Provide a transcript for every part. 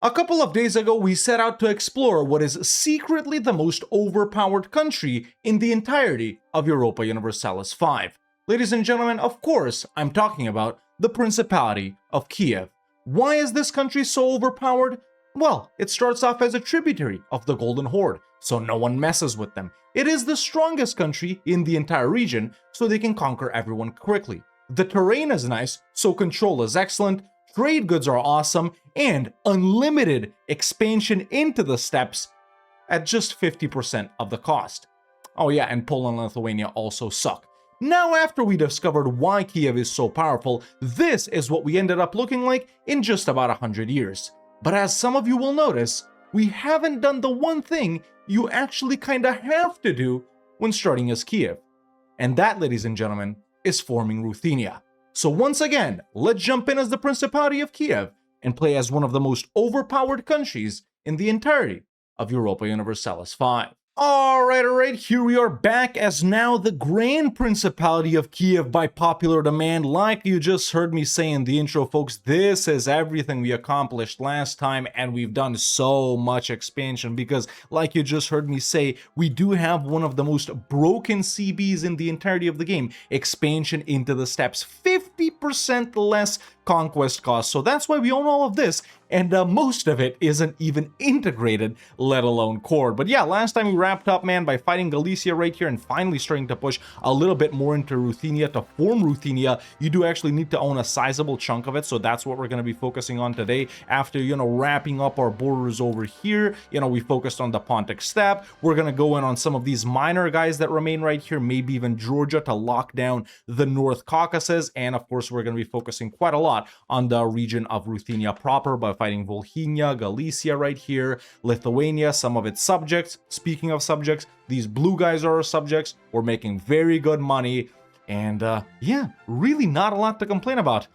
A couple of days ago, we set out to explore what is secretly the most overpowered country in the entirety of Europa Universalis 5. Ladies and gentlemen, of course, I'm talking about the Principality of Kiev. Why is this country so overpowered? Well, it starts off as a tributary of the Golden Horde, so no one messes with them. It is the strongest country in the entire region, so they can conquer everyone quickly. The terrain is nice, so control is excellent. Trade goods are awesome, and unlimited expansion into the steppes at just 50% of the cost. Oh yeah, and Poland and Lithuania also suck. Now, after we discovered why Kiev is so powerful, this is what we ended up looking like in just about 100 years. But as some of you will notice, we haven't done the one thing you actually kinda have to do when starting as Kiev. And that, ladies and gentlemen, is forming Ruthenia. So once again, let's jump in as the Principality of Kiev and play as one of the most overpowered countries in the entirety of Europa Universalis 5. Alright, here we are back as now the Grand Principality of Kiev by popular demand. Like you just heard me say in the intro, folks, this is everything we accomplished last time, and we've done so much expansion because, like you just heard me say, we do have one of the most broken CBs in the entirety of the game. Expansion into the steppes, 50% less conquest cost, so that's why we own all of this, and most of it isn't even integrated, let alone core. But yeah, last time we wrapped up, man, by fighting Galacia right here and finally starting to push a little bit more into Ruthenia. To form Ruthenia, you do actually need to own a sizable chunk of it, so that's what we're going to be focusing on today. After, wrapping up our borders over here, we focused on the Pontic Steppe. We're going to go in on some of these minor guys that remain right here, maybe even Georgia, to lock down the North Caucasus, and of course, we're going to be focusing quite a lot on the region of Ruthenia proper by fighting Volhynia, Galicia right here, Lithuania, some of its subjects. Speaking of subjects, these blue guys are our subjects. We're making very good money, and yeah, really not a lot to complain about.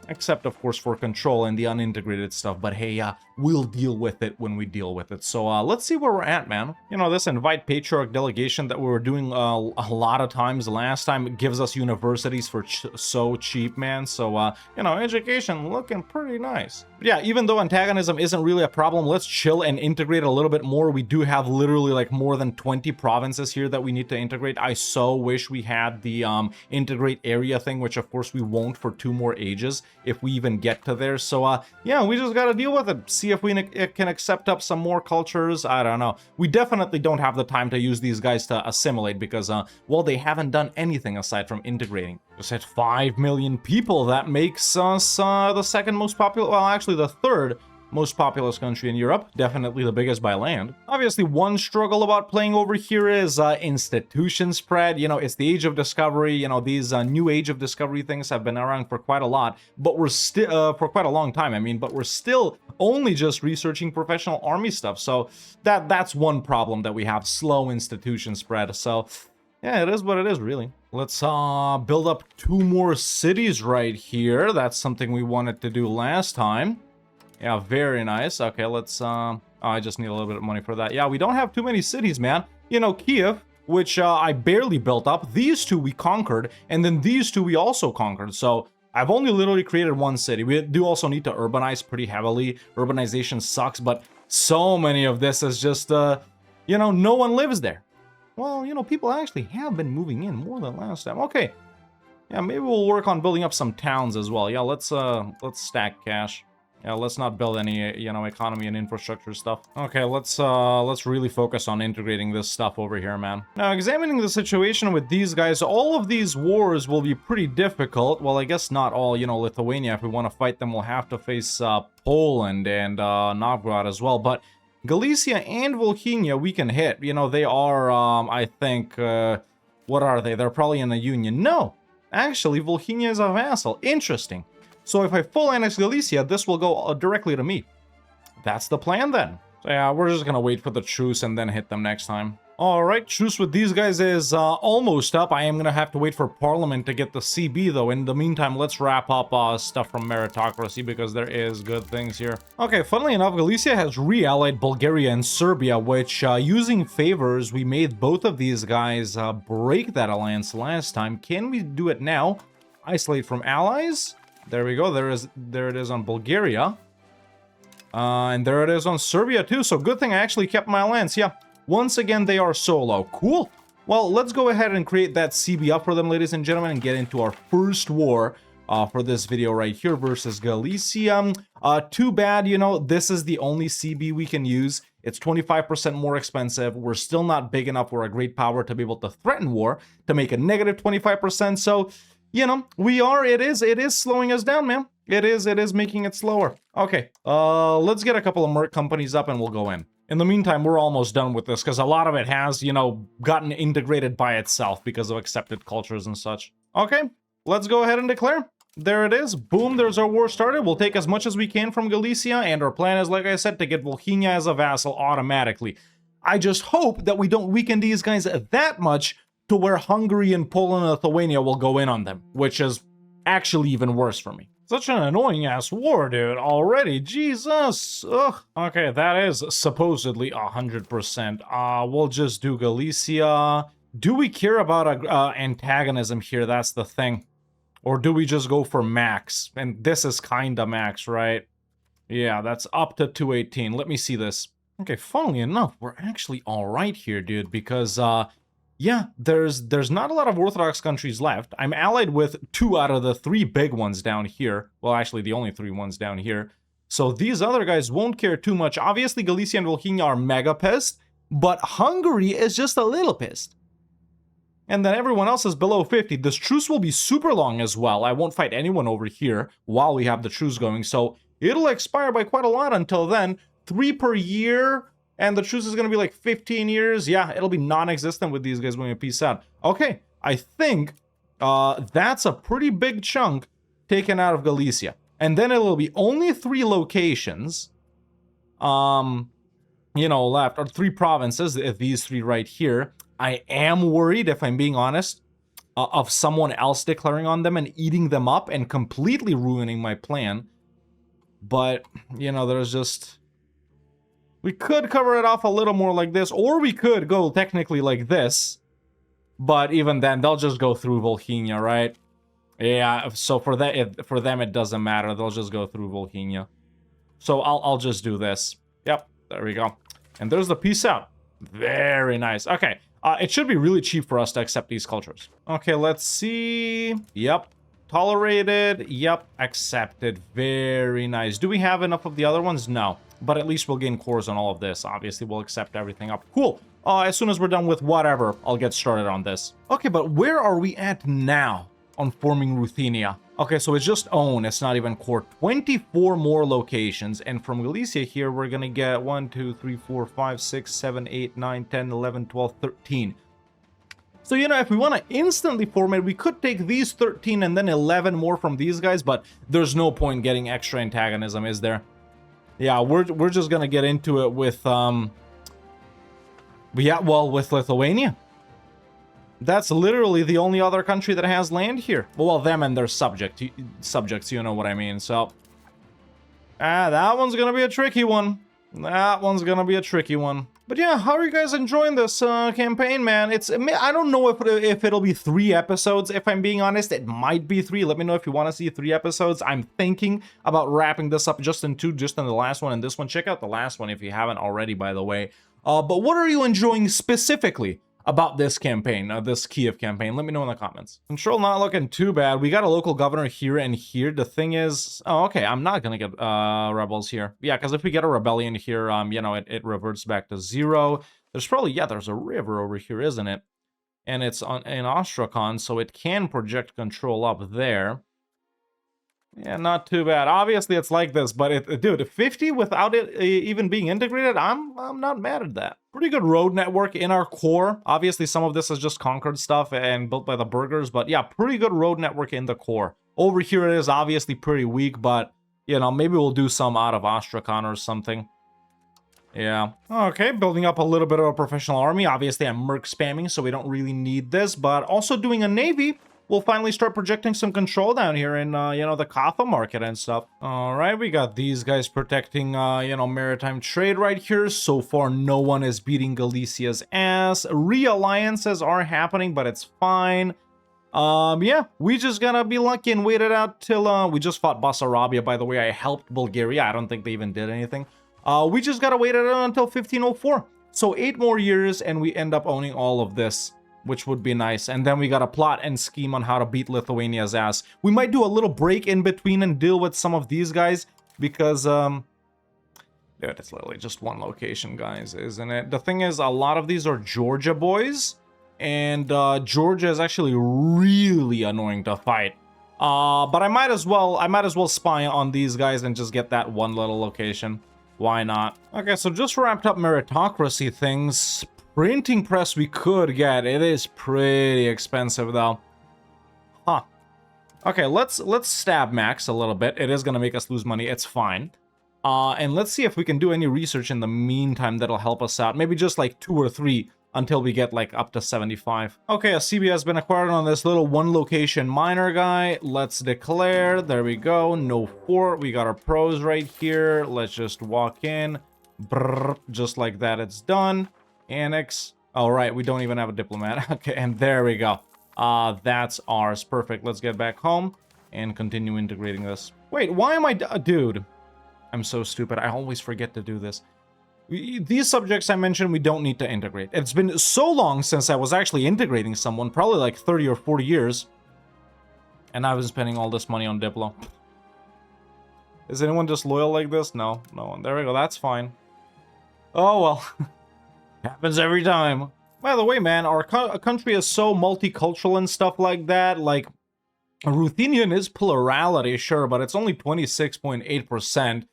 Except, of course, for control and the unintegrated stuff. But hey, we'll deal with it when we deal with it. So let's see where we're at, man. This invite patriarch delegation that we were doing a lot of times last time gives us universities for so cheap, man. So, education looking pretty nice. But yeah, even though antagonism isn't really a problem, let's chill and integrate a little bit more. We do have literally like more than 20 provinces here that we need to integrate. I so wish we had the integrate area thing, which of course we won't for 2 more ages if we even get to there. So yeah, we just gotta deal with it, see if we can accept up some more cultures. I don't know. We definitely don't have the time to use these guys to assimilate because well, they haven't done anything aside from integrating. Just hit 5 million people. That makes us the second most popular, well, actually the third most populous country in Europe, definitely the biggest by land. Obviously, one struggle about playing over here is institution spread. It's the age of discovery. These new age of discovery things have been around for quite a lot, but we're still for quite a long time. I mean, but we're still only just researching professional army stuff. So that's one problem that we have: slow institution spread. So yeah, it is what it is, really. Let's build up 2 more cities right here. That's something we wanted to do last time. Yeah, very nice. Okay, let's, oh, I just need a little bit of money for that. Yeah, we don't have too many cities, man. Kiev, which I barely built up. These 2 we conquered, and then these 2 we also conquered. So I've only literally created 1 city. We do also need to urbanize pretty heavily. Urbanization sucks, but so many of this is just, no one lives there. Well, people actually have been moving in more than last time. Okay. Yeah, maybe we'll work on building up some towns as well. Yeah, let's stack cash. Yeah, let's not build any, economy and infrastructure stuff. Okay, let's really focus on integrating this stuff over here, man. Now, examining the situation with these guys, all of these wars will be pretty difficult. Well, I guess not all, Lithuania, if we want to fight them, we'll have to face Poland and Novgorod as well. But Galicia and Volhynia we can hit. They are, I think, what are they? They're probably in a union. No, actually, Volhynia is a vassal. Interesting. So if I full annex Galicia, this will go directly to me. That's the plan then. So yeah, we're just gonna wait for the truce and then hit them next time. Alright, truce with these guys is almost up. I am gonna have to wait for Parliament to get the CB though. In the meantime, let's wrap up stuff from meritocracy because there is good things here. Okay, funnily enough, Galicia has re-allied Bulgaria and Serbia, which using favors, we made both of these guys break that alliance last time. Can we do it now? Isolate from allies? There we go. There it is on Bulgaria. And there it is on Serbia too, so good thing I actually kept my lands. Yeah, once again, they are solo. Cool. Well, let's go ahead and create that CB up for them, ladies and gentlemen, and get into our first war for this video right here versus Galicia. Too bad, you know, this is the only CB we can use. It's 25% more expensive. We're still not big enough. We're a great power to be able to threaten war, to make a negative 25%. So, you know, it is slowing us down, man. It is making it slower. Okay, let's get a couple of merc companies up and we'll go in. In the meantime, we're almost done with this because a lot of it has, you know, gotten integrated by itself because of accepted cultures and such. Okay, let's go ahead and declare. There it is. Boom, there's our war started. We'll take as much as we can from Galicia, and our plan is, like I said, to get Ruthenia as a vassal automatically. I just hope that we don't weaken these guys that much to where Hungary and Poland and Lithuania will go in on them, which is actually even worse for me. Such an annoying ass war, dude, already. Jesus. Ugh. Okay, that is supposedly 100%. We'll just do Galicia. Do we care about antagonism here? That's the thing. Or do we just go for max? And this is kinda max, right? Yeah, that's up to 218. Let me see this. Okay, funnily enough, we're actually alright here, dude, because, yeah, there's not a lot of Orthodox countries left. I'm allied with 2 out of the 3 big ones down here. Well, actually, the only 3 ones down here. So these other guys won't care too much. Obviously, Galicia and Ruthenia are mega pissed, but Hungary is just a little pissed. And then everyone else is below 50. This truce will be super long as well. I won't fight anyone over here while we have the truce going. So it'll expire by quite a lot until then. 3 per year. And the truce is going to be like 15 years. Yeah, it'll be non-existent with these guys when we peace out. Okay, I think that's a pretty big chunk taken out of Galicia. And then it'll be only 3 locations, you know, left. Or 3 provinces, these 3 right here. I am worried, if I'm being honest, of someone else declaring on them and eating them up and completely ruining my plan. But, you know, there's just... We could cover it off a little more like this, or we could go technically like this. But even then, they'll just go through Ruthenia, right? Yeah, so for them, it doesn't matter. They'll just go through Ruthenia. So I'll just do this. Yep, there we go. And there's the peace out. Very nice. Okay. It should be really cheap for us to accept these cultures. Okay, let's see. Yep. Tolerated. Yep. Accepted. Very nice. Do we have enough of the other ones? No. But at least we'll gain cores on all of this. Obviously, we'll accept everything up. Cool. As soon as we're done with whatever, I'll get started on this. Okay, but where are we at now on forming Ruthenia? Okay, so it's just own. It's not even core. 24 more locations. And from Galicia here, we're going to get 1, 2, 3, 4, 5, 6, 7, 8, 9, 10, 11, 12, 13. So, you know, if we want to instantly form it, we could take these 13 and then 11 more from these guys. But there's no point getting extra antagonism, is there? Yeah, we're just going to get into it with, yeah, well, with Lithuania. That's literally the only other country that has land here. Well, them and their subjects, you know what I mean. So, that one's gonna be a tricky one. That one's gonna be a tricky one. But yeah, how are you guys enjoying this campaign, man? I don't know if it'll be 3 episodes. If I'm being honest, it might be 3. Let me know if you want to see 3 episodes. I'm thinking about wrapping this up just in 2, just in the last one and this one. Check out the last one if you haven't already, by the way. But what are you enjoying specifically about this campaign, this Kiev campaign? Let me know in the comments. Control not looking too bad. We got a local governor here and here. The thing is, oh, okay, I'm not gonna get rebels here. Yeah, because if we get a rebellion here, you know, it reverts back to 0. There's probably, yeah, there's a river over here, isn't it? And it's in Astrakhan, so it can project control up there. Yeah, not too bad. Obviously, it's like this, but dude, 50 without it even being integrated, I'm not mad at that. Pretty good road network in our core. Obviously, some of this is just conquered stuff and built by the burghers, but yeah, pretty good road network in the core. Over here, it is obviously pretty weak, but, you know, maybe we'll do some out of Astrakhan or something. Yeah. Okay, building up a little bit of a professional army. Obviously, I'm merc spamming, so we don't really need this, but also doing a navy. We'll finally start projecting some control down here in, you know, the Kaffa market and stuff. All right, we got these guys protecting, you know, maritime trade right here. So far, no one is beating Galicia's ass. Realliances are happening, but it's fine. Yeah, we just gotta be lucky and wait it out till, we just fought Bessarabia, by the way. I helped Bulgaria. I don't think they even did anything. We just gotta wait it out until 1504. So 8 more years and we end up owning all of this, which would be nice. And then we gotta plot and scheme on how to beat Lithuania's ass. We might do a little break in between and deal with some of these guys because, dude, it's literally just one location, guys, isn't it? The thing is, a lot of these are Georgia boys. And Georgia is actually really annoying to fight. But I might as well spy on these guys and just get that one little location. Why not? Okay, so just wrapped up meritocracy things. Printing press we could get. It is pretty expensive though. Huh. Okay, let's stab Max a little bit. It is gonna make us lose money. It's fine. And let's see if we can do any research in the meantime that'll help us out. Maybe just like 2 or 3. Until we get like up to 75. Okay, a CB has been acquired on this little one location miner guy. Let's declare. There we go. No fort. We got our pros right here. Let's just walk in. Brrr, just like that, it's done. Annex. All right, we don't even have a diplomat. Okay, and there we go. That's ours. Perfect. Let's get back home and continue integrating this. Wait, why am I... dude, I'm so stupid. I always forget to do this. These subjects I mentioned, we don't need to integrate. It's been so long since I was actually integrating someone, probably like 30 or 40 years. And I've been spending all this money on Diplo. Is anyone just loyal like this? No, no one. There we go, that's fine. Oh well. Happens every time. By the way, man, our country is so multicultural and stuff like that. Like, Ruthenian is plurality, sure, but it's only 26.8%.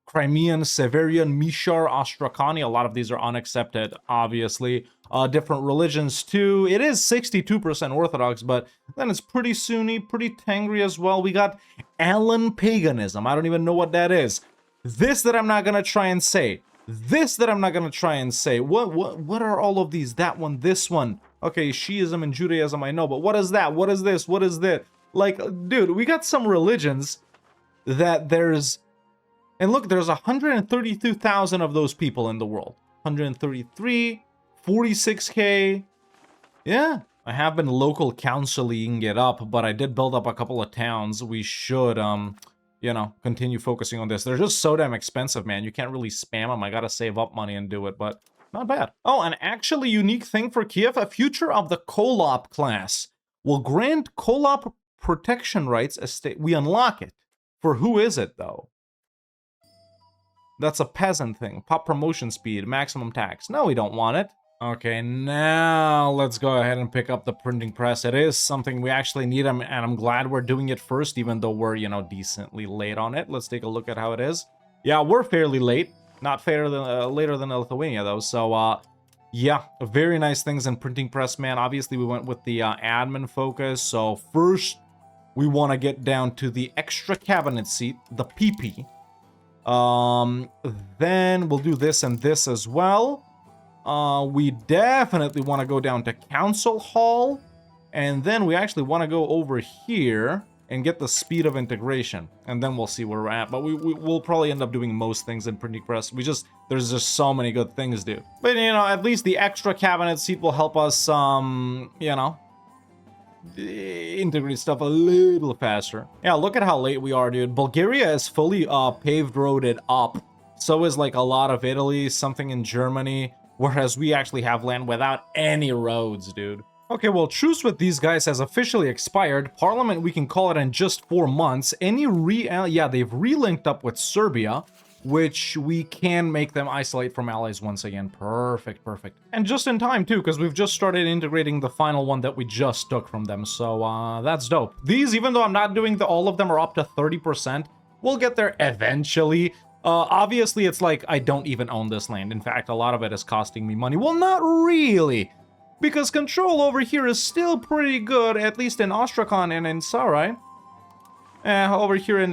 Crimean, Severian, Mishar, Astrakani, a lot of these are unaccepted, obviously. Different religions, too. It is 62% Orthodox, but then it's pretty Sunni, pretty Tengri as well. We got Allen paganism. I don't even know what that is. This that I'm not going to try and say. This that I'm not going to try and say. What are all of these? That one, this one. Okay, Shiism and Judaism, I know, but what is that? What is this? What is that? Like, dude, we got some religions that there's... And look, there's 132,000 of those people in the world. 133, 46k. Yeah, I have been local counseling it up, but I did build up a couple of towns. We should, you know, continue focusing on this. They're just so damn expensive, man. You can't really spam them. I gotta save up money and do it, but not bad. Oh, an actually unique thing for Kiev, a future of the Kolop class will grant Kolop protection rights as state. We unlock it. For who is it, though? That's a peasant thing. Pop promotion speed, maximum tax. No, we don't want it. Okay, now let's go ahead and pick up the printing press. It is something we actually need, and I'm glad we're doing it first, even though we're, you know, decently late on it. Let's take a look at how it is. Yeah, we're fairly late. Not fair than, later than Lithuania, though. So, yeah, very nice things in printing press, man. Obviously, we went with the admin focus. So first, we want to get down to the extra cabinet seat, the PP. Then we'll do this and this as well. We definitely want to go down to Council Hall. And then we actually want to go over here and get the speed of integration. And then we'll see where we're at. But we'll probably end up doing most things in printing press. There's just so many good things, dude. But, you know, at least the extra cabinet seat will help us, you know, integrate stuff a little faster. Yeah, look at how late we are, dude. Bulgaria is fully paved roaded up. So is like a lot of Italy, something in Germany, whereas we actually have land without any roads, dude. Okay, well, truce with these guys has officially expired. Parliament, we can call it in just 4 months. Yeah, they've relinked up with Serbia, which we can make them isolate from allies once again. Perfect, perfect. And just in time, too, because we've just started integrating the final one that we just took from them. So, that's dope. These, even though I'm not doing all of them are up to 30%, we'll get there eventually. Obviously, it's like I don't even own this land. In fact, a lot of it is costing me money. Well, not really, because control over here is still pretty good, at least in Astrakhan and in Sarai. Over here in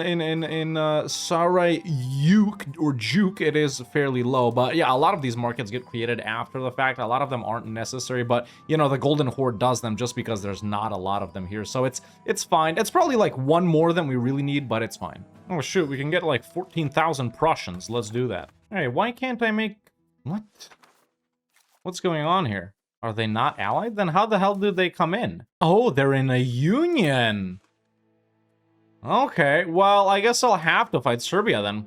Sarai Juk, it is fairly low. But yeah, a lot of these markets get created after the fact. A lot of them aren't necessary, but you know, the Golden Horde does them just because there's not a lot of them here. So it's fine. It's probably like one more than we really need, but it's fine. Oh shoot, we can get like 14,000 Prussians. Let's do that. Hey, why can't I make... What? What's going on here? Are they not allied? Then how the hell did they come in? Oh, they're in a union. Okay, well, I guess I'll have to fight Serbia then.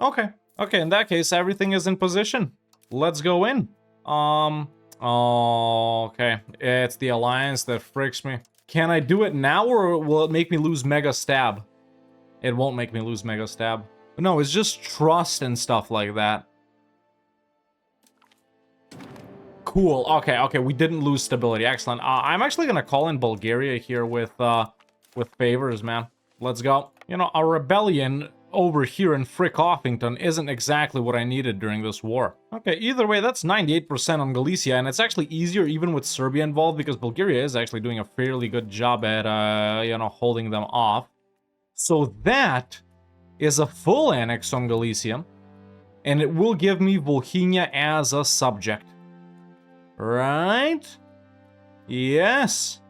Okay, okay, in that case, everything is in position. Let's go in. Oh, okay. It's the alliance that freaks me. Can I do it now, or will it make me lose Mega Stab? It won't make me lose Mega Stab. No, it's just trust and stuff like that. Cool. Okay, okay, we didn't lose stability. Excellent. I'm actually gonna call in Bulgaria here with favors, man. Let's go. You know, a rebellion over here in Frick-Offington isn't exactly what I needed during this war. Okay, either way, that's 98% on Galicia, and it's actually easier even with Serbia involved because Bulgaria is actually doing a fairly good job at, you know, holding them off. So that is a full annex on Galicia, and it will give me Ruthenia as a subject. Right? Yes.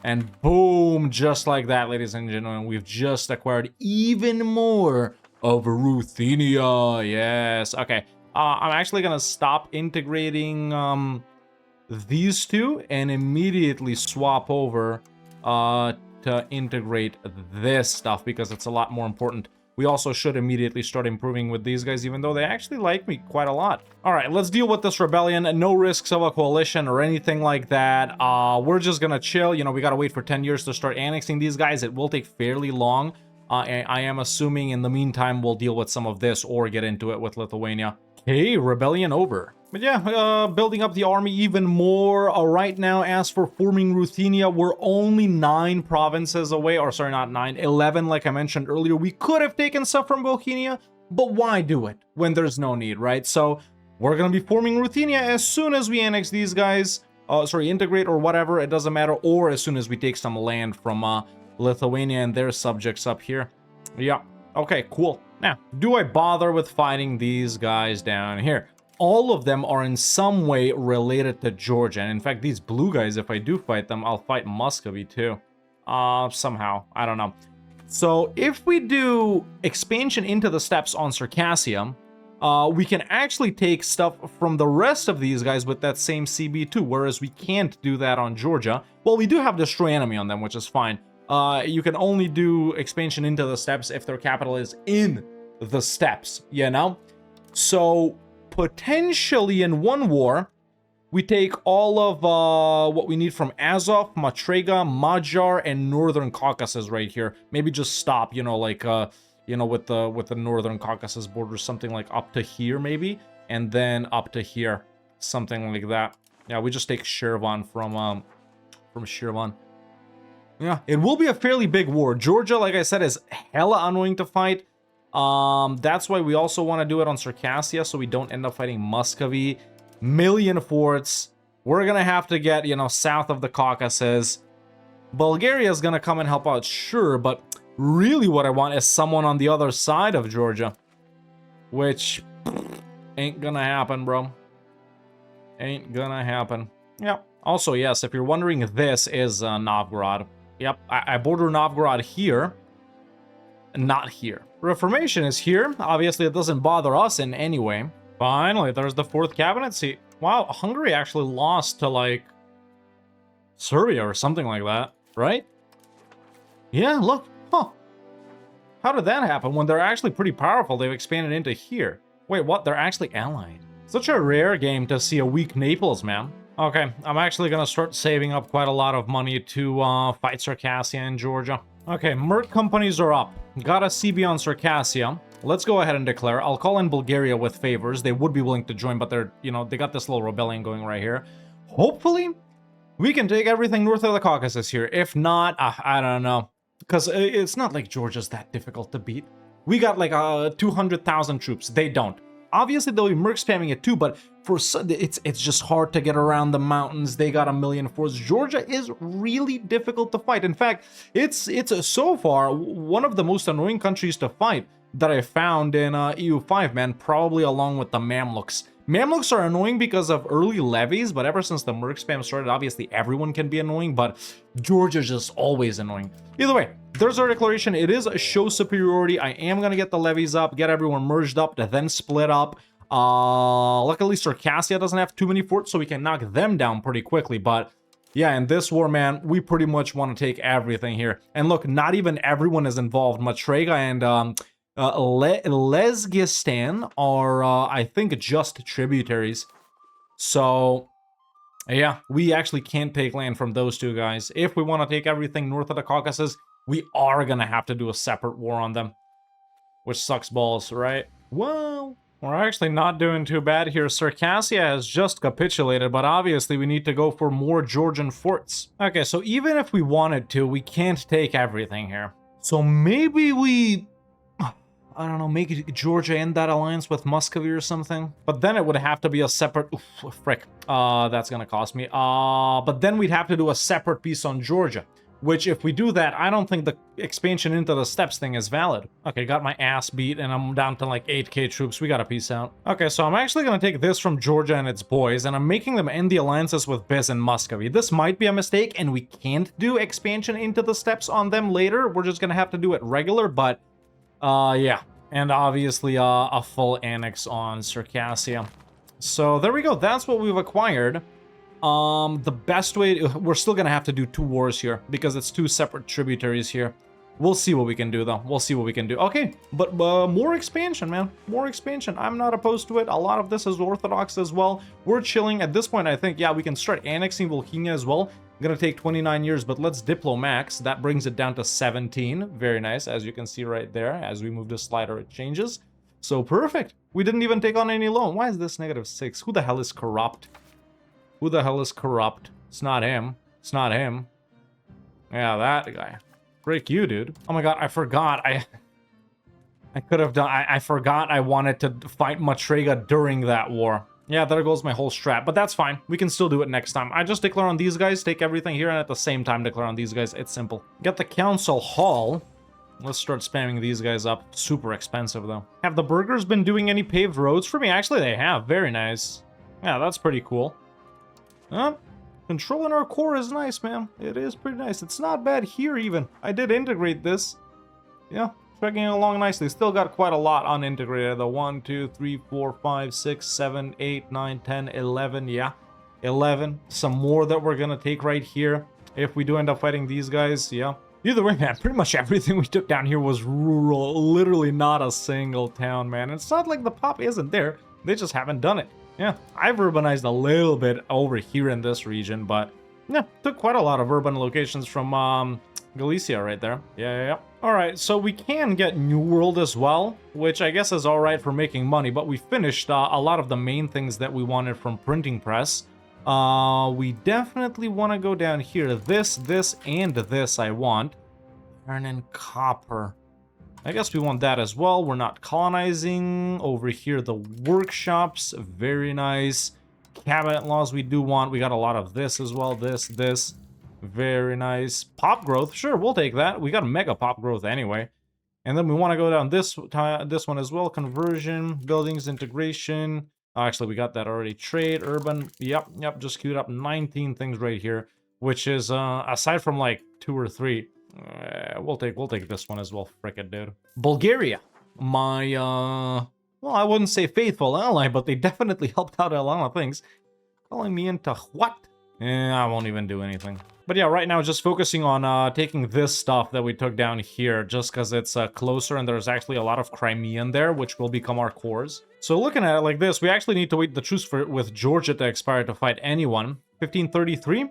And boom, just like that, ladies and gentlemen, we've just acquired even more of Ruthenia. Yes. Okay. I'm actually gonna stop integrating these two and immediately swap over to integrate this stuff because it's a lot more important. We also should immediately start improving with these guys, even though they actually like me quite a lot. All right, let's deal with this rebellion. No risks of a coalition or anything like that. We're just gonna chill. You know, we gotta wait for 10 years to start annexing these guys. It will take fairly long. And I am assuming in the meantime, we'll deal with some of this or get into it with Lithuania. Okay, rebellion over. But yeah, building up the army even more. Right now, as for forming Ruthenia, we're only 9 provinces away. Or sorry, not 9, 11, like I mentioned earlier. We could have taken stuff from Bohemia, but why do it when there's no need, right? So we're going to be forming Ruthenia as soon as we annex these guys. Sorry, integrate or whatever, it doesn't matter. Or as soon as we take some land from Lithuania and their subjects up here. Yeah, okay, cool. Now, do I bother with fighting these guys down here? All of them are in some way related to Georgia. And in fact, these blue guys, if I do fight them, I'll fight Muscovy too. Somehow. I don't know. So if we do expansion into the steppes on Circassia, we can actually take stuff from the rest of these guys with that same CB2, whereas we can't do that on Georgia. Well, we do have Destroy Enemy on them, which is fine. You can only do expansion into the steppes if their capital is in the steppes, you know? So potentially in one war, we take all of what we need from Azov, Matrega, Magyar, and Northern Caucasus right here. Maybe just stop, you know, like, you know, with the Northern Caucasus border, something like up to here, maybe, and then up to here, something like that. Yeah, we just take Shirvan from Shirvan. Yeah, it will be a fairly big war. Georgia, like I said, is hella annoying to fight. That's why we also want to do it on Circassia, so we don't end up fighting Muscovy. Million forts. We're gonna have to get, you know, south of the Caucasus. Bulgaria is gonna come and help out, sure, but really what I want is someone on the other side of Georgia. Which ain't gonna happen, bro. Ain't gonna happen. Yep. Also, yes, if you're wondering, this is Novgorod. Yep, I border Novgorod here. Not here. Reformation is here. Obviously, it doesn't bother us in any way. Finally, there's the 4th cabinet seat. Wow, Hungary actually lost to, like, Serbia or something like that, right? Yeah, look. Huh. How did that happen when they're actually pretty powerful? They've expanded into here. Wait, what? They're actually allied. Such a rare game to see a weak Naples, man. Okay, I'm actually gonna start saving up quite a lot of money to fight Circassia and Georgia. Okay, Merc companies are up. Got a CB on Circassia. Let's go ahead and declare. I'll call in Bulgaria with favors. They would be willing to join, but they're, you know, they got this little rebellion going right here. Hopefully, we can take everything north of the Caucasus here. If not, I don't know. Because it's not like Georgia's that difficult to beat. We got like 200,000 troops. They don't. Obviously, they'll be merc spamming it too, but for it's just hard to get around the mountains. They got a million forts. Georgia is really difficult to fight. In fact, it's so far one of the most annoying countries to fight that I found in EU5, man, probably along with the Mamluks. Mamluks are annoying because of early levies, but ever since the merc spam started, obviously everyone can be annoying, but Georgia's just always annoying. Either way, there's our declaration. It is a show superiority. I am going to get the levies up, get everyone merged up, to then split up. Luckily, Circassia doesn't have too many forts, so we can knock them down pretty quickly. But yeah, in this war, man, we pretty much want to take everything here. And look, not even everyone is involved. Matrega and Lesgistan are, I think, just tributaries. So yeah, we actually can't take land from those two guys. If we want to take everything north of the Caucasus, we are gonna have to do a separate war on them. Which sucks balls, right? Well, we're actually not doing too bad here. Circassia has just capitulated, but obviously we need to go for more Georgian forts. Okay, so even if we wanted to, we can't take everything here. So maybe we... I don't know, make Georgia end that alliance with Muscovy or something. But then it would have to be a separate... Oof, frick. That's gonna cost me. But then we'd have to do a separate piece on Georgia. Which, if we do that, I don't think the expansion into the steppes thing is valid. Okay, got my ass beat, and I'm down to like 8k troops. We gotta peace out. Okay, so I'm actually gonna take this from Georgia and its boys, and I'm making them end the alliances with Biz and Muscovy. This might be a mistake, and we can't do expansion into the steppes on them later. We're just gonna have to do it regular, but... yeah. And obviously, a full annex on Circassia. So, there we go. That's what we've acquired. The best way... We're still gonna have to do 2 wars here, because it's 2 separate tributaries here. We'll see what we can do, though. We'll see what we can do. Okay, but more expansion, man. More expansion. I'm not opposed to it. A lot of this is Orthodox as well. We're chilling. At this point, I think, yeah, we can start annexing Volhynia as well. Gonna take 29 years, but let's Diplomax. That brings it down to 17. Very nice, as you can see right there. As we move the slider, it changes. So perfect. We didn't even take on any loan. Why is this -6? Who the hell is corrupt? Who the hell is corrupt? It's not him. It's not him. Yeah, that guy. Break you, dude. Oh my god, I forgot. I could have done... I forgot I wanted to fight Matrega during that war. Yeah, there goes my whole strat, but that's fine. We can still do it next time. I just declare on these guys, take everything here, and at the same time declare on these guys. It's simple. Get the council hall. Let's start spamming these guys up. Super expensive, though. Have the burghers been doing any paved roads for me? Actually, they have. Very nice. Yeah, that's pretty cool. Controlling our core is nice, man. It is pretty nice. It's not bad here, even. I did integrate this. Yeah. Tracking along nicely. Still got quite a lot unintegrated. The 1, 2, 3, 4, 5, 6, 7, 8, 9, 10, 11. Yeah, 11. Some more that we're gonna take right here. If we do end up fighting these guys, yeah. Either way, man, pretty much everything we took down here was rural. Literally not a single town, man. It's not like the pop isn't there. They just haven't done it. Yeah, I've urbanized a little bit over here in this region, but yeah, took quite a lot of urban locations from Galicia right there. Yeah. Alright, so we can get New World as well, which I guess is alright for making money, but we finished a lot of the main things that we wanted from printing press. We definitely want to go down here. This, and this I want. Iron and copper. I guess we want that as well. We're not colonizing. Over here, the workshops. Very nice. Cabinet laws we do want. We got a lot of this as well. This. Very nice. Pop growth. Sure, we'll take that. We got a mega pop growth anyway. And then we want to go down this one as well. Conversion, buildings, integration. Oh, actually, we got that already. Trade, urban. Yep. Just queued up 19 things right here. Which is, aside from like 2 or 3. We'll take this one as well. Frick it, dude. Bulgaria. My, well, I wouldn't say faithful ally, but they definitely helped out a lot of things. Calling me into what? I won't even do anything. But yeah, right now just focusing on taking this stuff that we took down here, just because it's closer and there's actually a lot of Crimean there, which will become our cores. So looking at it like this, we actually need to wait the truce with Georgia to expire to fight anyone. 1533?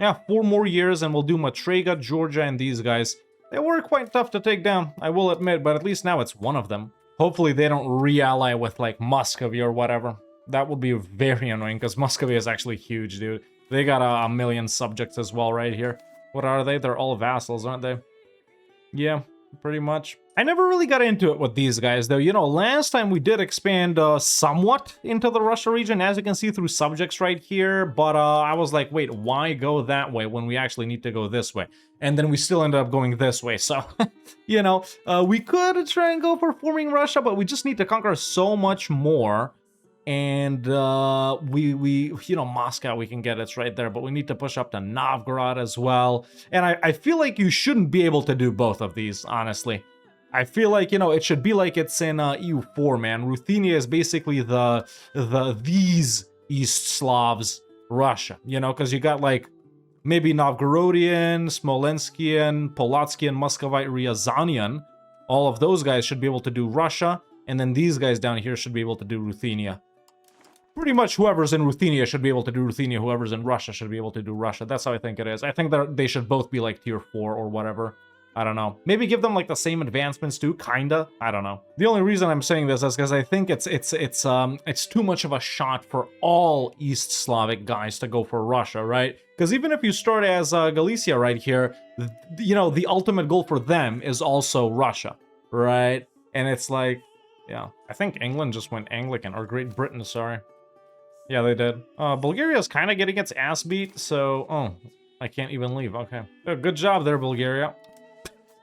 Yeah, 4 more years and we'll do Matrega, Georgia, and these guys. They were quite tough to take down, I will admit, but at least now it's one of them. Hopefully they don't re-ally with like Muscovy or whatever. That would be very annoying, because Muscovy is actually huge, dude. They got a million subjects as well right here. What are they? They're all vassals, aren't they? Yeah, pretty much. I never really got into it with these guys, though. You know, last time we did expand somewhat into the Russia region, as you can see through subjects right here. But I was like, wait, why go that way when we actually need to go this way? And then we still ended up going this way. So, you know, we could try and go for forming Russia, but we just need to conquer so much more. And you know, Moscow, we can get it's right there, but we need to push up to Novgorod as well. And I feel like you shouldn't be able to do both of these, honestly. I feel like, you know, it should be like it's in EU4, man. Ruthenia is basically these East Slavs Russia, you know, because you got like maybe Novgorodian, Smolenskian, Polotskian, Muscovite, Ryazanian. All of those guys should be able to do Russia, and then these guys down here should be able to do Ruthenia. Pretty much whoever's in Ruthenia should be able to do Ruthenia, whoever's in Russia should be able to do Russia. That's how I think it is. I think that they should both be like tier 4 or whatever. I don't know. Maybe give them like the same advancements too, kinda. I don't know. The only reason I'm saying this is because I think it's too much of a shot for all East Slavic guys to go for Russia, right? Because even if you start as Galicia right here, you know, the ultimate goal for them is also Russia, right? And it's like, yeah, I think England just went Anglican, or Great Britain, sorry. Yeah, they did. Bulgaria's kind of getting its ass beat, so, oh, I can't even leave. Okay. Good job there, Bulgaria.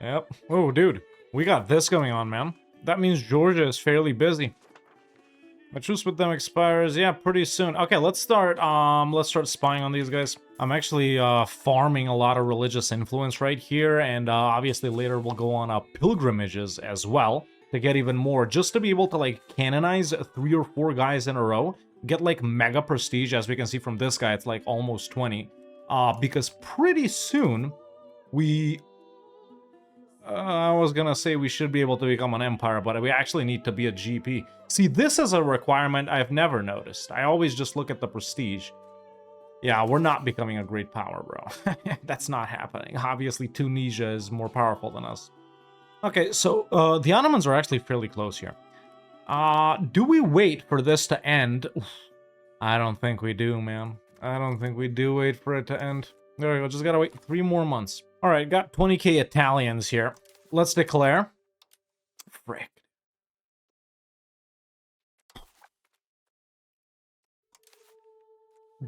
Yep. Oh, dude. We got this going on, man. That means Georgia is fairly busy. My truce with them expires, yeah, pretty soon. Okay, let's start spying on these guys. I'm actually farming a lot of religious influence right here, and obviously later we'll go on pilgrimages as well to get even more, just to be able to like canonize 3 or 4 guys in a row, get like mega prestige. As we can see from this guy, it's like almost 20. Because pretty soon we I was gonna say we should be able to become an empire, but we actually need to be a GP. See, this is a requirement I've never noticed. I always just look at the prestige. Yeah, we're not becoming a great power, bro. That's not happening. Obviously, Tunisia is more powerful than us. Okay, so the Ottomans are actually fairly close here. Do we wait for this to end? Oof, I don't think we do, man. I don't think we do wait for it to end. There we go, just gotta wait 3 more months. Alright, got 20k Italians here. Let's declare. Frick.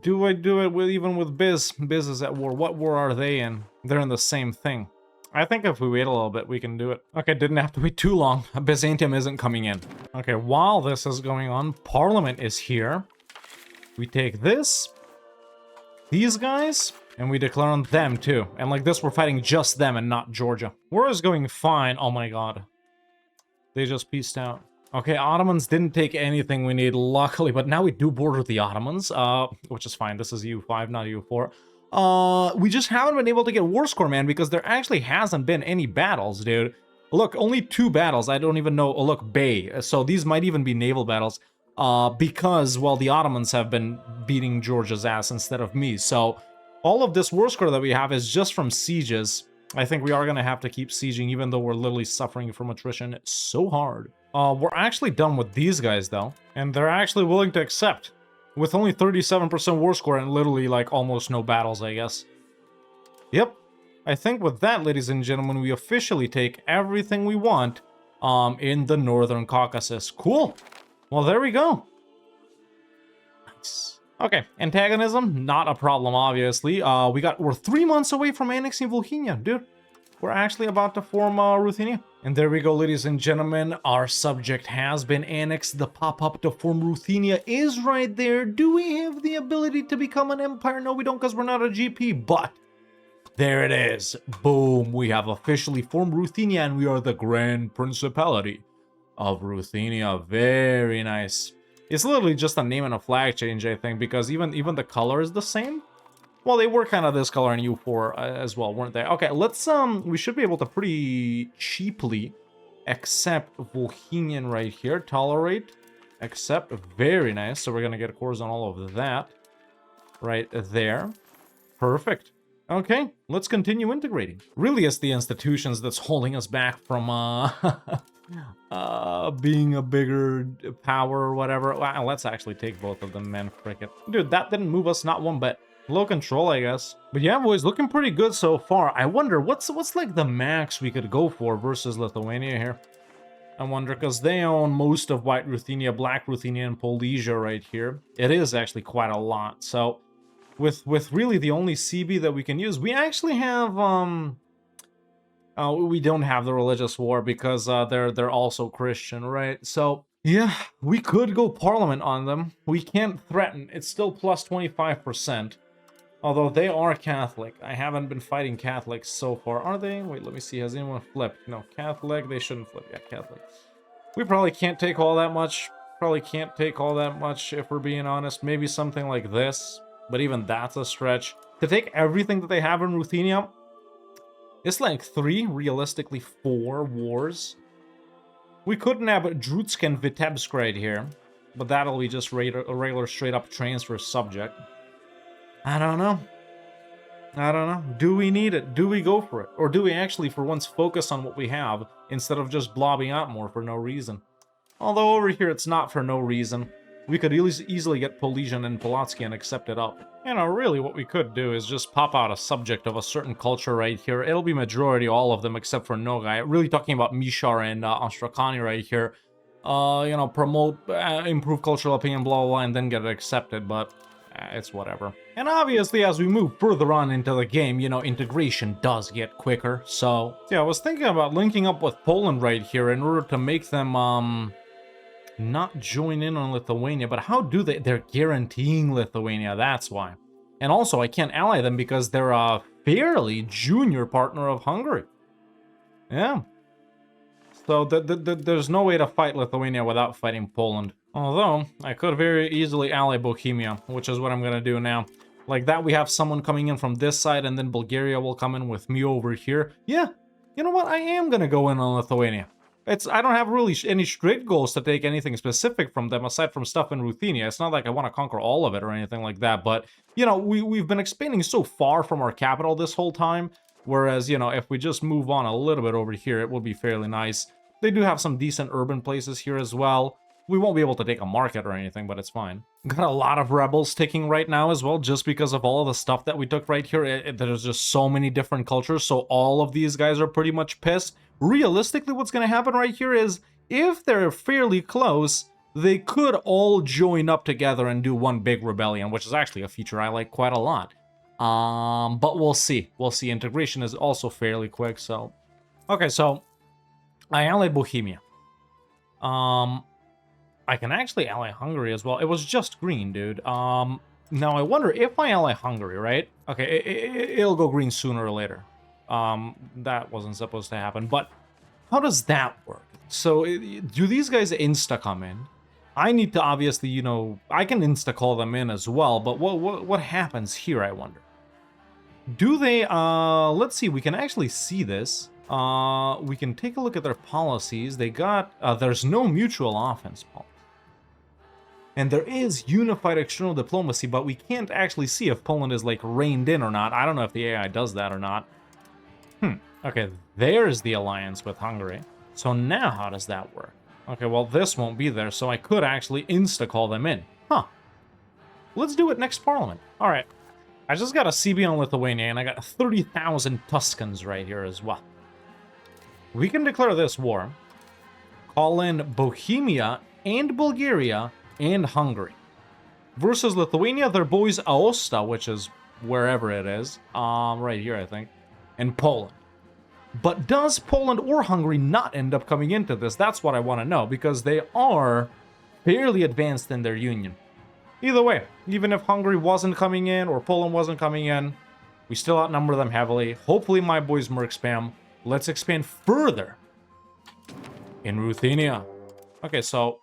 Do I do it with even with Biz? Biz is at war. What war are they in? They're in the same thing. I think if we wait a little bit, we can do it. Okay, didn't have to wait too long. Byzantium isn't coming in. Okay, while this is going on, Parliament is here. We take this, these guys, and we declare on them too. And like this, we're fighting just them and not Georgia. War is going fine. Oh my god. They just pieced out. Okay, Ottomans didn't take anything we need, luckily, but now we do border the Ottomans, which is fine. This is EU5, not EU4. We just haven't been able to get war score, man, because there actually hasn't been any battles, dude. Look, only 2 battles. I don't even know. Oh, look, Bay. So these might even be naval battles, because, well, the Ottomans have been beating Georgia's ass instead of me. So all of this war score that we have is just from sieges. I think we are going to have to keep sieging, even though we're literally suffering from attrition so hard. We're actually done with these guys, though, and they're actually willing to accept, with only 37% war score and literally, like, almost no battles, I guess. Yep. I think with that, ladies and gentlemen, we officially take everything we want in the Northern Caucasus. Cool. Well, there we go. Nice. Okay, antagonism, not a problem, obviously. We're 3 months away from annexing Volhynia, dude. We're actually about to form Ruthenia. And there we go, ladies and gentlemen. Our subject has been annexed. The pop-up to form Ruthenia is right there. Do we have the ability to become an empire? No, we don't, because we're not a GP, but there it is. Boom, we have officially formed Ruthenia, and we are the Grand Principality of Ruthenia. Very nice. It's literally just a name and a flag change, I think, because even the color is the same. Well, they were kind of this color in U4 as well, weren't they? Okay, let's, we should be able to pretty cheaply accept Volhynian right here. Tolerate, accept, very nice. So we're gonna get cores on all of that right there. Perfect. Okay, let's continue integrating. Really, it's the institutions that's holding us back from, being a bigger power or whatever. Wow, let's actually take both of them, man, frick it. Dude, that didn't move us not one bit. Low control, I guess. But yeah, boys, looking pretty good so far. I wonder, what's like the max we could go for versus Lithuania here? I wonder, because they own most of White Ruthenia, Black Ruthenia, and Polesia right here. It is actually quite a lot. So, with really the only CB that we can use, we actually have, we don't have the religious war because they're also Christian, right? So yeah, we could go parliament on them. We can't threaten. It's still plus 25%. Although they are Catholic. I haven't been fighting Catholics so far. Are they? Wait, let me see. Has anyone flipped? No, Catholic. They shouldn't flip. Yeah, Catholic. We probably can't take all that much. Probably can't take all that much if we're being honest. Maybe something like this. But even that's a stretch. To take everything that they have in Ruthenia, it's like 3, realistically 4 wars. We could nab Drutsk and Vitebsk right here. But that'll be just a regular straight-up transfer subject. I don't know. I don't know. Do we need it? Do we go for it? Or do we actually, for once, focus on what we have instead of just blobbing out more for no reason? Although over here it's not for no reason. We could easily get Polesian and Polotsky and accept it up. You know, really what we could do is just pop out a subject of a certain culture right here. It'll be majority all of them except for Nogai. Really talking about Mishar and Astrakani right here. You know, promote, improve cultural opinion, blah, blah, blah, and then get it accepted, but it's whatever. And obviously, as we move further on into the game, you know, integration does get quicker, so... Yeah, I was thinking about linking up with Poland right here in order to make them, not join in on Lithuania, but how do they? They're guaranteeing Lithuania, that's why. And also, I can't ally them because they're a fairly junior partner of Hungary. Yeah. So there's no way to fight Lithuania without fighting Poland. Although, I could very easily ally Bohemia, which is what I'm gonna do now. Like that, we have someone coming in from this side, and then Bulgaria will come in with me over here. Yeah, you know what? I am gonna go in on Lithuania. I don't have really any strict goals to take anything specific from them, aside from stuff in Ruthenia. It's not like I want to conquer all of it or anything like that, but, you know, we've been expanding so far from our capital this whole time, whereas, you know, if we just move on a little bit over here, it will be fairly nice. They do have some decent urban places here as well. We won't be able to take a market or anything, but it's fine. Got a lot of rebels ticking right now as well, just because of all of the stuff that we took right here. There's just so many different cultures, so all of these guys are pretty much pissed. Realistically, what's going to happen right here is, if they're fairly close, they could all join up together and do one big rebellion, which is actually a feature I like quite a lot. But we'll see. We'll see. Integration is also fairly quick, so... Okay, so... I allied Bohemia. I can actually ally Hungary as well. It was just green, dude. Now I wonder if I ally Hungary, right? Okay, it'll go green sooner or later. That wasn't supposed to happen, but how does that work? So, do these guys insta come in? I need to obviously, you know, I can insta call them in as well, but what happens here, I wonder? Do they, let's see, we can actually see this. We can take a look at their policies. They got, there's no mutual offense policy. And there is unified external diplomacy, but we can't actually see if Poland is, like, reined in or not. I don't know if the AI does that or not. Okay, there's the alliance with Hungary. So now how does that work? Okay, well, this won't be there, so I could actually insta-call them in. Huh. Let's do it next parliament. All right. I just got a CB on Lithuania, and I got 30,000 Tuscans right here as well. We can declare this war. Call in Bohemia and Bulgaria and Hungary. Versus Lithuania, their boys Aosta, which is wherever it is. Right here, I think. And Poland. But does Poland or Hungary not end up coming into this? That's what I want to know, because they are fairly advanced in their union. Either way, even if Hungary wasn't coming in or Poland wasn't coming in, we still outnumber them heavily. Hopefully my boys merc spam. Let's expand further in Ruthenia. Okay, so...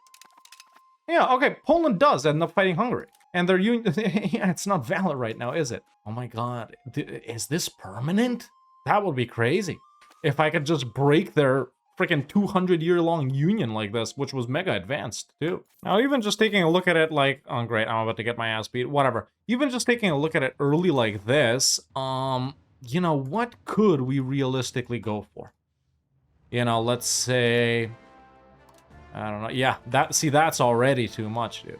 yeah, okay, Poland does end up fighting Hungary. And their union... yeah, it's not valid right now, is it? Oh my god. Is this permanent? That would be crazy. If I could just break their freaking 200-year-long union like this, which was mega advanced, too. Now, even just taking a look at it like... oh, great, I'm about to get my ass beat. Whatever. Even just taking a look at it early like this, you know, what could we realistically go for? You know, let's say... I don't know. Yeah, that's already too much, dude.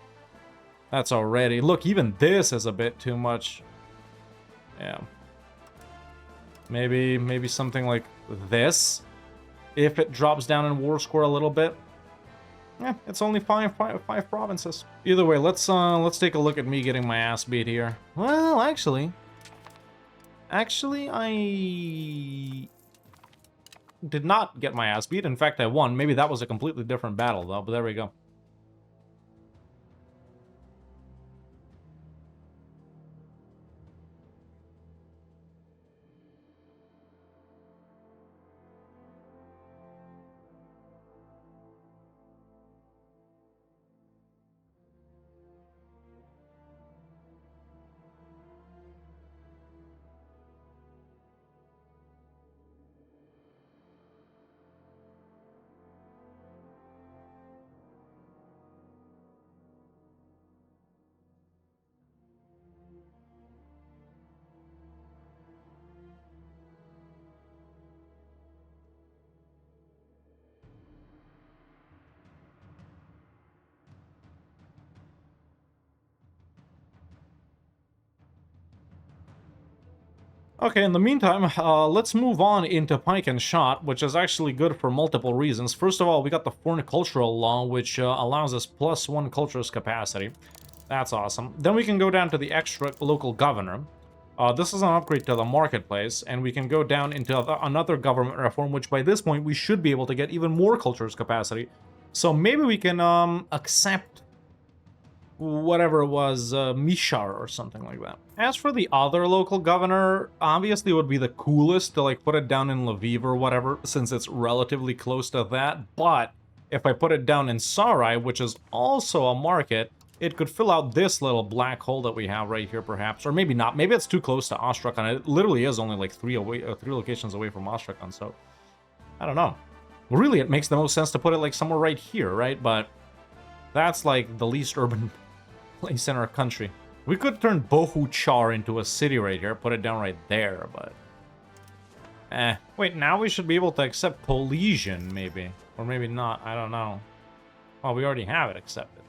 That's already... look, even this is a bit too much. Yeah. Maybe something like this. If it drops down in war score a little bit. Yeah, it's only five provinces. Either way, let's take a look at me getting my ass beat here. Well, actually, I did not get my ass beat. In fact, I won. Maybe that was a completely different battle, though, but there we go. Okay, in the meantime, let's move on into pike and shot, which is actually good for multiple reasons. First of all, we got the foreign cultural law, which allows us +1 culture's capacity. That's awesome. Then we can go down to the extra local governor. This is an upgrade to the marketplace, and we can go down into another government reform, which by this point we should be able to get even more culture's capacity. So maybe we can accept whatever it was, Mishar or something like that. As for the other local governor, obviously it would be the coolest to like put it down in Lviv or whatever, since it's relatively close to that. But if I put it down in Sarai, which is also a market, it could fill out this little black hole that we have right here, perhaps. Or maybe not. Maybe it's too close to Astrakhan. It literally is only like three locations away from Astrakhan, so I don't know. Really, it makes the most sense to put it like somewhere right here, right? But that's like the least urban place in our country. We could turn Bohuchar into a city right here, put it down right there, but wait, now we should be able to accept Polesian, maybe. Or maybe not, I don't know. Oh, we already have it accepted.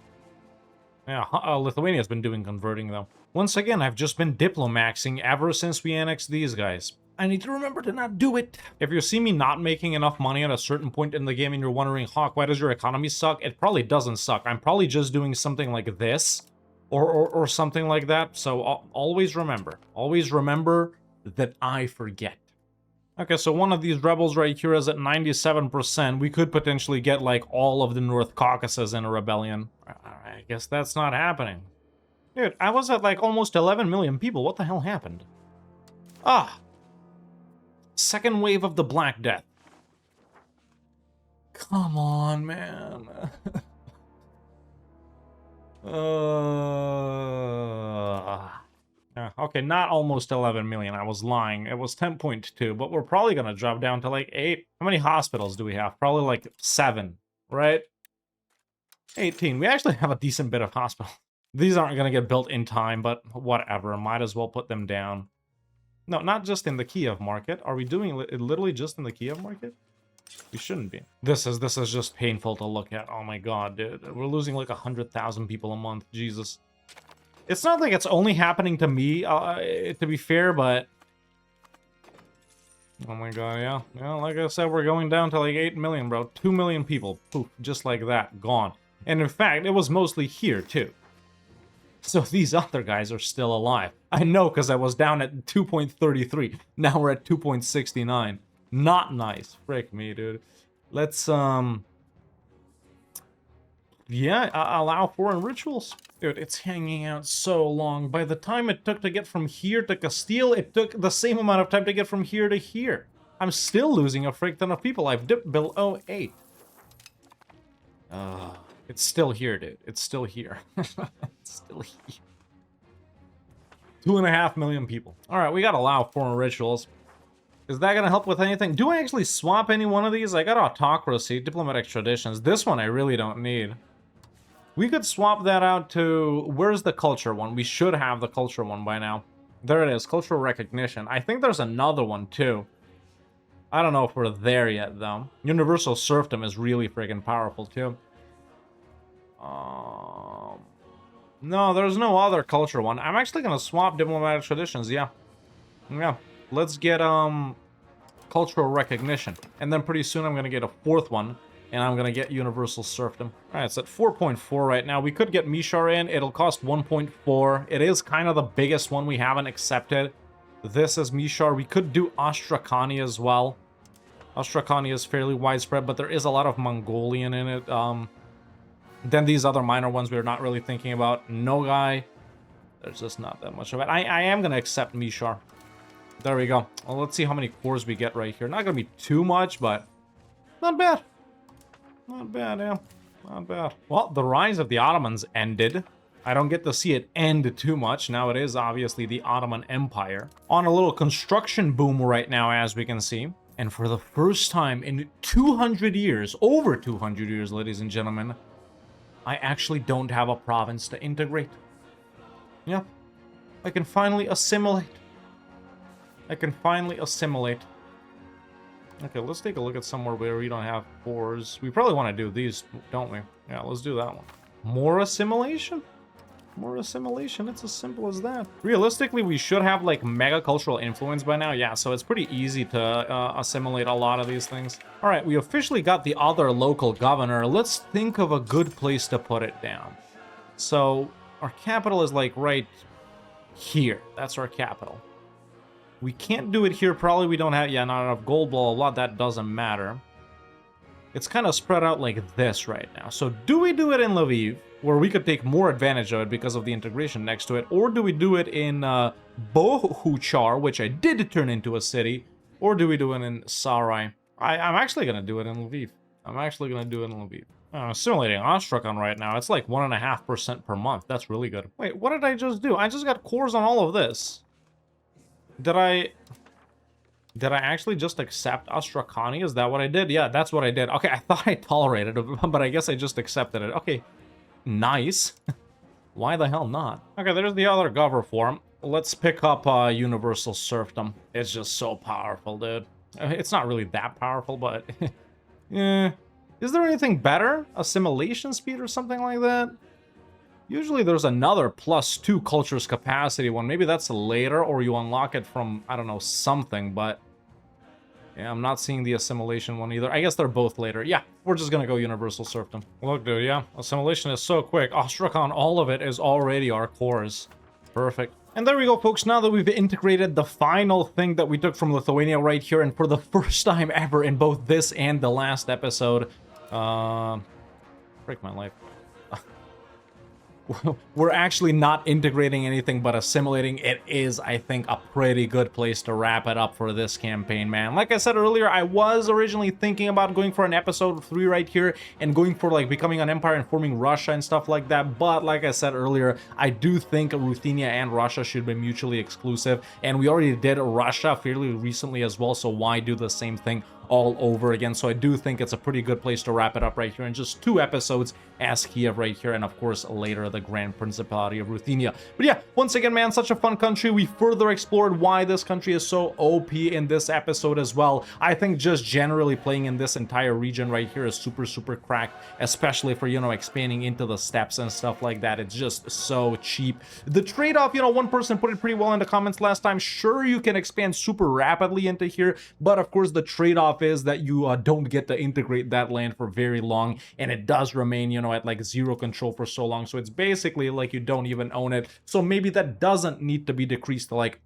Yeah, Lithuania's been doing converting, though. Once again, I've just been diplomaxing ever since we annexed these guys. I need to remember to not do it. If you see me not making enough money at a certain point in the game and you're wondering, Hawk, why does your economy suck? It probably doesn't suck. I'm probably just doing something like this. Or something like that. So always remember that I forget. Okay, so one of these rebels right here is at 97%. We could potentially get like all of the North Caucasus in a rebellion. I guess that's not happening. Dude, I was at like almost 11 million people. What the hell happened? Ah! Second wave of the Black Death. Come on, man. Okay, not almost 11 million. I was lying. It was 10.2, but we're probably gonna drop down to like 8. How many hospitals do we have? Probably like 7, right? 18. We actually have a decent bit of hospitals. These aren't gonna get built in time, but whatever. Might as well put them down. No, not just in the Kiev market. Are we doing it literally just in the Kiev market? We shouldn't be. This is just painful to look at. Oh my god, dude. We're losing like 100,000 people a month. Jesus. It's not like it's only happening to me, to be fair, but... Oh my god, yeah. Yeah, like I said, we're going down to like 8 million, bro. 2 million people. Poof, just like that. Gone. And in fact, it was mostly here, too. So these other guys are still alive. I know, because I was down at 2.33. Now we're at 2.69. Not nice. Frick me, dude. Let's, yeah, allow foreign rituals. Dude, it's hanging out so long. By the time it took to get from here to Castile, it took the same amount of time to get from here to here. I'm still losing a frick ton of people. I've dipped below 8. It's still here, dude. It's still here. It's still here. 2.5 million people. Alright, we gotta allow foreign rituals. Is that gonna help with anything? Do I actually swap any one of these? I got autocracy, diplomatic traditions. This one I really don't need. We could swap that out to... Where's the culture one? We should have the culture one by now. There it is, cultural recognition. I think there's another one too. I don't know if we're there yet though. Universal serfdom is really friggin' powerful too. No, there's no other culture one. I'm actually gonna swap diplomatic traditions, yeah. Yeah. Let's get, cultural recognition. And then pretty soon I'm gonna get a 4th one. And I'm gonna get universal serfdom. Alright, it's at 4.4 right now. We could get Mishar in. It'll cost 1.4. It is kind of the biggest one we haven't accepted. This is Mishar. We could do Astrakani as well. Astrakani is fairly widespread, but there is a lot of Mongolian in it. Then these other minor ones we're not really thinking about. Nogai. There's just not that much of it. I am gonna accept Mishar. There we go. Well, let's see how many cores we get right here. Not gonna be too much, but not bad. Not bad, yeah. Not bad. Well, the rise of the Ottomans ended. I don't get to see it end too much. Now it is obviously the Ottoman Empire. On a little construction boom right now, as we can see. And for the first time in 200 years, over 200 years, ladies and gentlemen, I actually don't have a province to integrate. Yeah. I can finally assimilate. I can finally assimilate. Okay, let's take a look at somewhere where we don't have cores. We probably want to do these, don't we? Yeah, let's do that one. More assimilation? more assimilation. It's as simple as that. Realistically, we should have like mega cultural influence by now. Yeah, so it's pretty easy to assimilate a lot of these things. All right, we officially got the other local governor. Let's think of a good place to put it down. So our capital is like right here. That's our capital. We can't do it here. Probably we don't have, yeah, not enough gold, blah, blah, blah. That doesn't matter. It's kind of spread out like this right now. So do we do it in Lviv, where we could take more advantage of it because of the integration next to it? Or do we do it in Bohuchar, which I did turn into a city? Or do we do it in Sarai? I'm actually going to do it in Lviv. Assimilating Astrakhan right now. It's like 1.5% per month. That's really good. Wait, what did I just do? I just got cores on all of this. Did I actually just accept Astrakhani? Is that what I did? Yeah, that's what I did. Okay, I thought I tolerated it, but I guess I just accepted it. Okay, nice. Why the hell not? Okay, there's the other governor form. Let's pick up universal serfdom. It's just so powerful, dude. It's not really that powerful, but yeah. Is there anything better? Assimilation speed or something like that? Usually there's another +2 cultures capacity one. Maybe that's later, or you unlock it from, I don't know, something, but yeah, I'm not seeing the assimilation one either. I guess they're both later. Yeah, we're just gonna go universal serfdom. Look, dude, yeah, assimilation is so quick. Astrakhan, all of it is already our cores. Perfect. And there we go, folks. Now that we've integrated the final thing that we took from Lithuania right here, and for the first time ever in both this and the last episode, break my life. We're actually not integrating anything but assimilating. It is, I think, a pretty good place to wrap it up for this campaign, man. Like I said earlier, I was originally thinking about going for an episode 3 right here and going for like becoming an empire and forming Russia and stuff like that. But like I said earlier, I do think Ruthenia and Russia should be mutually exclusive. And we already did Russia fairly recently as well. So why do the same thing all over again? So I do think it's a pretty good place to wrap it up right here in just 2 episodes as Kiev right here, and of course later the Grand Principality of Ruthenia. But yeah, once again, man, such a fun country. We further explored why this country is so OP in this episode as well. I think just generally playing in this entire region right here is super cracked, especially for, you know, expanding into the steppes and stuff like that. It's just so cheap. The trade-off, you know, one person put it pretty well in the comments last time. Sure, you can expand super rapidly into here, but of course the trade-off is that you don't get to integrate that land for very long, and it does remain, you know, at like 0 control for so long. So it's basically like you don't even own it. So maybe that doesn't need to be decreased to like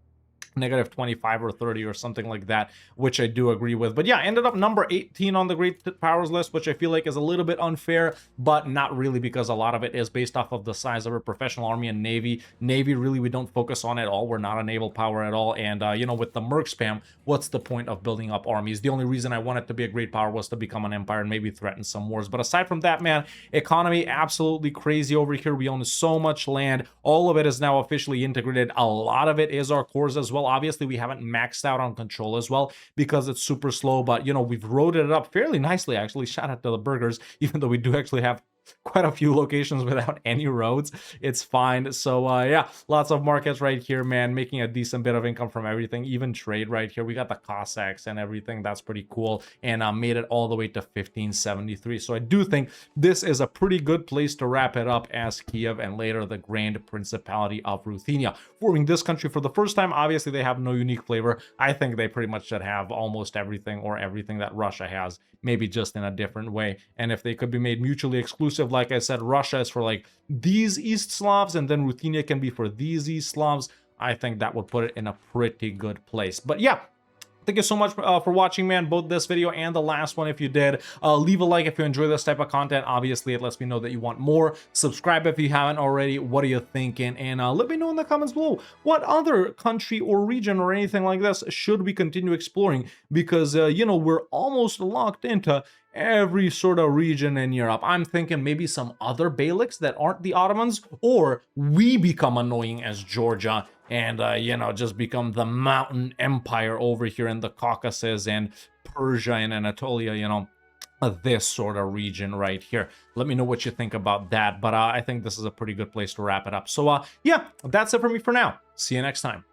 -25 or 30 or something like that, which I do agree with. But yeah, ended up number 18 on the great powers list, which I feel like is a little bit unfair, but not really, because a lot of it is based off of the size of our professional army and navy. Navy, really, we don't focus on at all. We're not a naval power at all. And, you know, with the merc spam, what's the point of building up armies? The only reason I wanted to be a great power was to become an empire and maybe threaten some wars. But aside from that, man, economy absolutely crazy over here. We own so much land. All of it is now officially integrated. A lot of it is our cores as well. Obviously, we haven't maxed out on control as well because it's super slow, but, you know, we've roaded it up fairly nicely, actually. Shout out to the burgers, even though we do actually have quite a few locations without any roads. It's fine. So yeah, lots of markets right here, man, making a decent bit of income from everything, even trade right here. We got the Cossacks and everything. That's pretty cool, and made it all the way to 1573. So I do think this is a pretty good place to wrap it up as Kiev and later the Grand Principality of Ruthenia. Forming this country for the first time, obviously they have no unique flavor. I think they pretty much should have almost everything, or everything that Russia has, maybe just in a different way. And if they could be made mutually exclusive, like I said, Russia is for like these East Slavs, and then Ruthenia can be for these East Slavs, I think that would put it in a pretty good place. But yeah, thank you so much for watching, man, both this video and the last one if you did. Leave a like if you enjoy this type of content. Obviously, it lets me know that you want more. Subscribe if you haven't already. What are you thinking? And let me know in the comments below, what other country or region or anything like this should we continue exploring? Because, you know, we're almost locked into every sort of region in Europe. I'm thinking maybe some other Beyliks that aren't the Ottomans, or we become annoying as Georgia and, you know, just become the mountain empire over here in the Caucasus and Persia and Anatolia, you know, this sort of region right here. Let me know what you think about that. But I think this is a pretty good place to wrap it up. So, yeah, that's it for me for now. See you next time.